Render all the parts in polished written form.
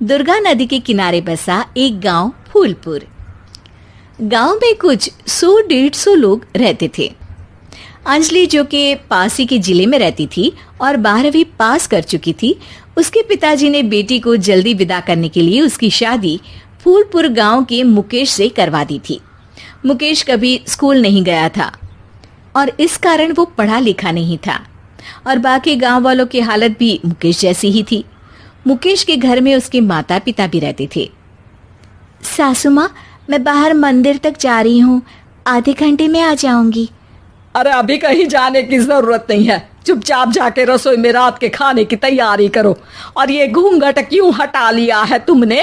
दुर्गा नदी के किनारे बसा एक गांव फूलपुर। गांव में कुछ 100-150 लोग रहते थे। अंजलि, जो कि पास ही के जिले में रहती थी और 12वीं पास कर चुकी थी, उसके पिताजी ने बेटी को जल्दी विदा करने के लिए उसकी शादी फूलपुर गांव के मुकेश से करवा दी थी। मुकेश कभी स्कूल नहीं गया था और इस कारण वो पढ़ा लिखा नहीं था और बाकी गांव वालों की हालत भी मुकेश जैसी ही थी। मुकेश के घर में उसके माता पिता भी रहते थे। सासू माँ, मैं बाहर मंदिर तक जा रही हूँ, आधे घंटे में आ जाऊंगी। अरे अभी कहीं जाने की जरूरत नहीं है, चुपचाप जाके रसोई में रात के खाने की तैयारी करो। और ये घूंघट क्यों हटा लिया है तुमने?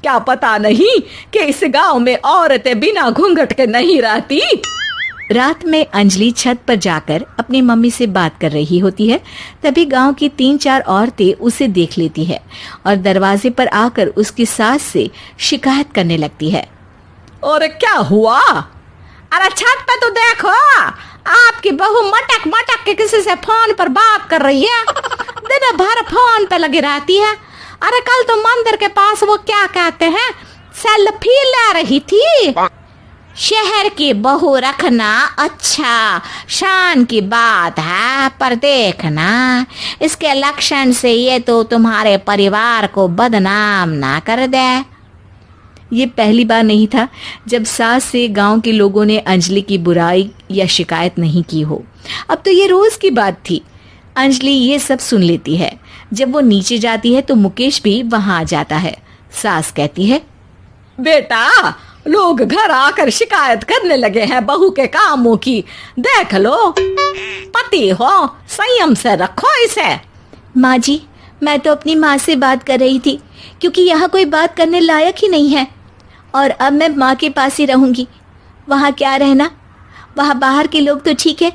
क्या पता नहीं कि इस गांव में औरतें बिना घूंघट के नहीं रहती। रात में अंजलि छत पर जाकर अपनी मम्मी से बात कर रही होती है। तभी गांव की 3-4 औरतें उसे देख लेती है और दरवाजे पर आकर उसकी सास से शिकायत करने लगती है। और क्या हुआ? अरे छत पे तो देखो, आपकी बहू मटक मटक के किसी से फोन पर बात कर रही है। दिन भर फोन पे लगी रहती है। अरे कल तो मंदिर के पास वो क्या कहते हैं, सेल्फी ले रही थी। शहर की बहू रखना अच्छा शान की बात है, पर देखना इसके लक्षण से ये तो तुम्हारे परिवार को बदनाम ना कर दे। ये पहली बार नहीं था जब सास से गांव के लोगों ने अंजलि की बुराई या शिकायत नहीं की हो। अब तो ये रोज की बात थी। अंजलि ये सब सुन लेती है। जब वो नीचे जाती है तो मुकेश भी वहां आ जाता है। सास कहती है, बेटा, लोग घर आकर शिकायत करने लगे हैं बहू के कामों की। देख लो, पति हो, संयम से रखो इसे। माँ जी, मैं तो अपनी माँ से बात कर रही थी क्योंकि यहाँ कोई बात करने लायक ही नहीं है और अब मैं माँ के पास ही रहूंगी। वहाँ क्या रहना, वहाँ बाहर के लोग तो ठीक है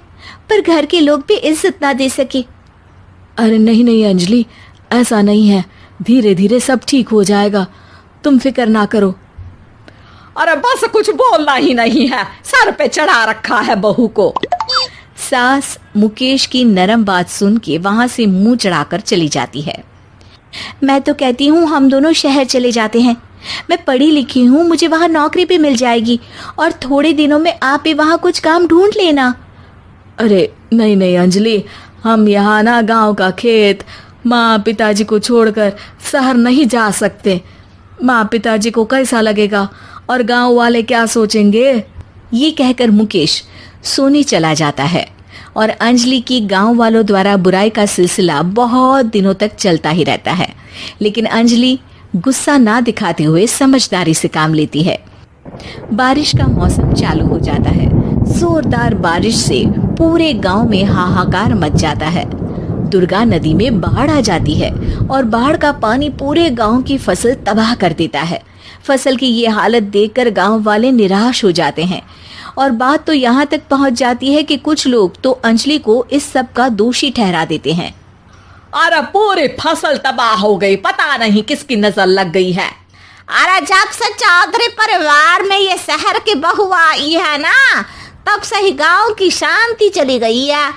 पर घर के लोग भी इज्जत ना दे सके। अरे नहीं नहीं अंजलि, ऐसा नहीं है, धीरे धीरे सब ठीक हो जाएगा, तुम फिक्र ना करो। अरे बस कुछ बोलना ही नहीं है, सर पे चढ़ा रखा है बहू को। सास मुकेश की नरम बात सुन के वहां से मुंह चढ़ाकर चली जाती है। मैं तो कहती हूँ हम दोनों शहर चले जाते हैं। मैं पढ़ी लिखी हूँ, मुझे वहाँ नौकरी भी मिल जाएगी और थोड़े दिनों में आप भी वहाँ कुछ काम ढूंढ लेना। अरे नहीं नहीं अंजलि, हम यहाँ ना गांव का खेत, माँ पिताजी को छोड़कर शहर नहीं जा सकते। माँ पिताजी को कैसा लगेगा और गांव वाले क्या सोचेंगे? ये कहकर मुकेश सोने चला जाता है और अंजलि की गांव वालों द्वारा बुराई का सिलसिला बहुत दिनों तक चलता ही रहता है। लेकिन अंजलि गुस्सा ना दिखाते हुए समझदारी से काम लेती है। बारिश का मौसम चालू हो जाता है। जोरदार बारिश से पूरे गांव में हाहाकार मच जाता है। दुर्गा नदी में बाढ़ आ जाती है और बाढ़ का पानी पूरे गांव की फसल तबाह कर देता है। फसल की ये हालत देखकर गांव वाले निराश हो जाते हैं और बात तो यहाँ तक पहुँच जाती है कि कुछ लोग तो अंजलि को इस सब का दोषी ठहरा देते हैं। अरे पूरी फसल तबाह हो गई, पता नहीं किसकी नजर लग गई है। अरे जब से चौधरी परिवार में ये शहर की बहू आई है ना, तब से ही गांव की शांति चली गई है।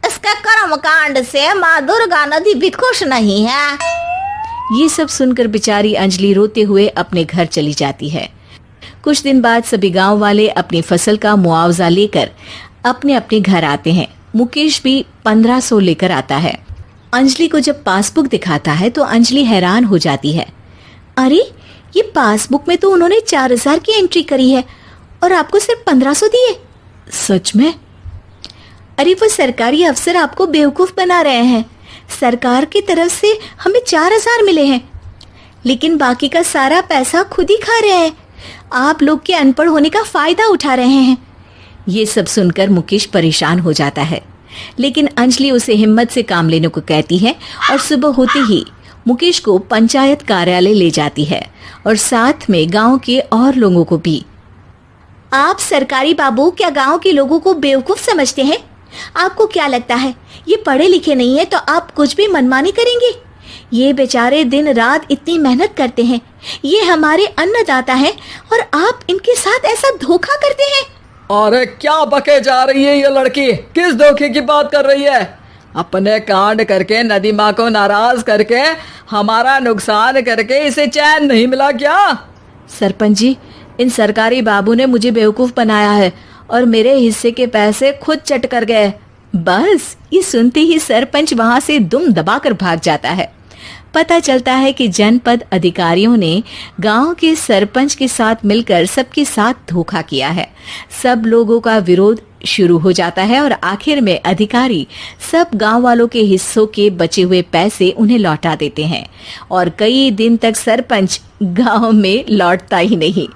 इसके कर्म कांड से माँ दुर्गा नदी भी खुश नहीं है। ये सब सुनकर बेचारी अंजलि रोते हुए अपने घर चली जाती है। कुछ दिन बाद सभी गांव वाले अपनी फसल का मुआवजा लेकर अपने अपने घर आते हैं। मुकेश भी 1500 लेकर आता है। अंजलि को जब पासबुक दिखाता है तो अंजलि हैरान हो जाती है। अरे, ये पासबुक में तो उन्होंने 4000 की एंट्री करी है और आपको सिर्फ 1500 दिए। सच में? अरे वो सरकारी अफसर आपको बेवकूफ बना रहे हैं। सरकार की तरफ से हमें 4000 मिले हैं लेकिन बाकी का सारा पैसा खुद ही खा रहे हैं। आप लोग के अनपढ़ होने का फायदा उठा रहे हैं। ये सब सुनकर मुकेश परेशान हो जाता है लेकिन अंजलि उसे हिम्मत से काम लेने को कहती है और सुबह होते ही मुकेश को पंचायत कार्यालय ले जाती है और साथ में गांव के और लोगों को भी। आप सरकारी बाबू क्या गांव के लोगों को बेवकूफ समझते हैं? आपको क्या लगता है ये पढ़े लिखे नहीं है तो आप कुछ भी मनमानी करेंगे? ये बेचारे दिन रात इतनी मेहनत करते हैं, ये हमारे अन्नदाता हैं और आप इनके साथ ऐसा धोखा करते हैं। अरे क्या बके जा रही है ये लड़की, किस धोखे की बात कर रही है? अपने कांड करके नदी माँ को नाराज करके हमारा नुकसान करके इसे चैन नहीं मिला क्या? सरपंच जी, इन सरकारी बाबू ने मुझे बेवकूफ बनाया है और मेरे हिस्से के पैसे खुद चट कर गए। बस ये सुनते ही सरपंच वहां से दुम दबाकर भाग जाता है। पता चलता है कि जनपद अधिकारियों ने गांव के सरपंच के साथ मिलकर सबके साथ धोखा किया है। सब लोगों का विरोध शुरू हो जाता है और आखिर में अधिकारी सब गांव वालों के हिस्सों के बचे हुए पैसे उन्हें लौटा देते हैं और कई दिन तक सरपंच गांव में लौटता ही नहीं।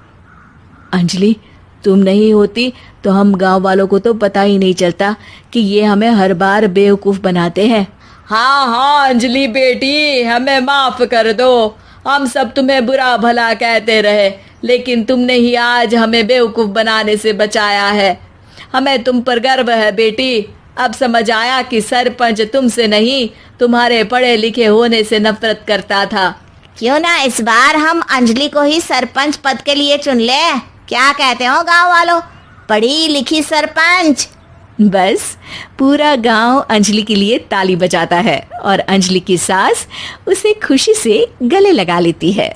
अंजलि, तुम नहीं होती तो हम गांव वालों को तो पता ही नहीं चलता कि ये हमें हर बार बेवकूफ बनाते हैं। हाँ अंजलि बेटी, हमें माफ कर दो। हम सब तुम्हें बुरा भला कहते रहे, लेकिन तुमने ही आज हमें बेवकूफ बनाने से बचाया है। हमें तुम पर गर्व है बेटी। अब समझ आया कि सरपंच तुमसे नहीं, तुम्हारे पढ़े लिखे होने से नफरत करता था। क्यों ना इस बार हम अंजलि को ही सरपंच पद के लिए चुन ले? क्या कहते हो गांव वालों? पढ़ी लिखी सरपंच। बस पूरा गांव अंजलि के लिए ताली बजाता है और अंजलि की सास उसे खुशी से गले लगा लेती है।